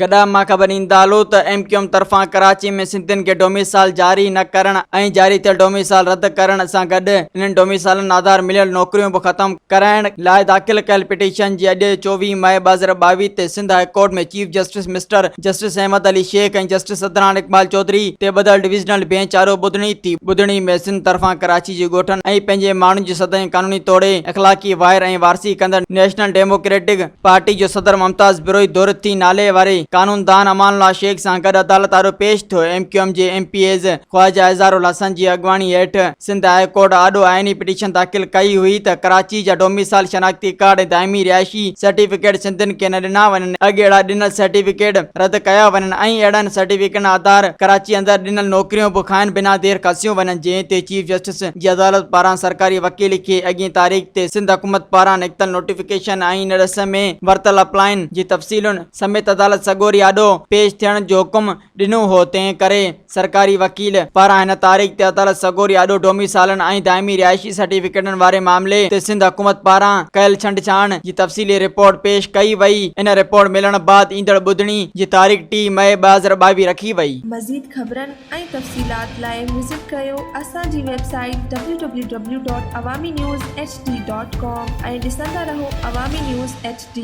गॾा मां ख़बर ईंदालो त MQM तरफ़ां कराची में सिंधियुनि खे डोमिसाइल जारी न करण ऐं जारी थियल डोमिसाइल रद्द करण सां गॾु इन्हनि डोमिसाइलनि आधार मिलियल नौकरियूं बि ख़तमु कराइण लाइ दाख़िल कयल पिटीशन जी अॼु 24 मई 2022 ते सिंध हाई कोर्ट में chief justice mister justice Ahmed Ali Shaikh ऐं जस्टिस सदरान इक़बाल चौधरी ते ॿधल डिविजनल बेंच आरो ॿुधणी में सिंध तरफ़ां कराची जी ॻोठनि ऐं पंहिंजे माण्हुनि जी सदाई कानूनी तौड़े अख़लाक़ी वाइर ऐं वारसी कंदड़ नेशनल डेमोक्रेटिक पार्टी जो सदर मुमताज़ बिरोई दोरती नाले वारे कानूनदान अमानुल्लाह शेख सां गॾु अदालत आरो पेश थियो। MQM जे MPAs ख्वाजा इज़हारुल हसन जी अॻवानी हेठि सिंध हाई कोर्ट आॾो आइनी पिटीशन दाख़िल कई हुई त कराची जा डोमिसाइल शनाख्ती कार्ड ऐं दाइमी रिहाइशी सर्टिफिकेट सिंधियुनि खे न ॾिना वञनि, अॻु अहिड़ा ॾिनल सर्टिफिकेट रद्द कया वञनि ऐं अहिड़नि सर्टिफिकेटनि आधार कराची अंदरि ॾिनल नौकरियूं बि खाइनि बिना देर खसियूं वञनि, जंहिं ते चीफ जस्टिस जी अदालत पारां सरकारी वकील खे अॻी तारीख़ ते सिंध हुकूमत पारां निकितल नोटिफिकेशन ऐं इन रस में वरतल अपलाइन जी तफ़सीलुनि समेत अदालत सगोरी आॾो पेश थियण जो हुकुम ॾिनो हो। तंहिं करे सरकारी वकील पारां हिन तारीख़ ते अदालत सगोरी आॾो डोमिसाइलनि ऐं दाइमी रिहाइशी सर्टिफिकेटनि वारे मामले ते सिंध हुकूमत पारां कयल छंडछाण जी तफ़सीली रिपोर्ट पेश कई वई। इन रिपोर्ट मिलण बाद ईंदड़ ॿुधणी जी तारीख़ 3 मई 2022 रखी वई। मज़ीद ख़बरनि ऐं तफ़सीलात लाइ विज़िट कयो असांजी वेबसाइट www.awamiNewsHD.com ऐं ॾिसंदा रहो अवामी न्यूज़ HD।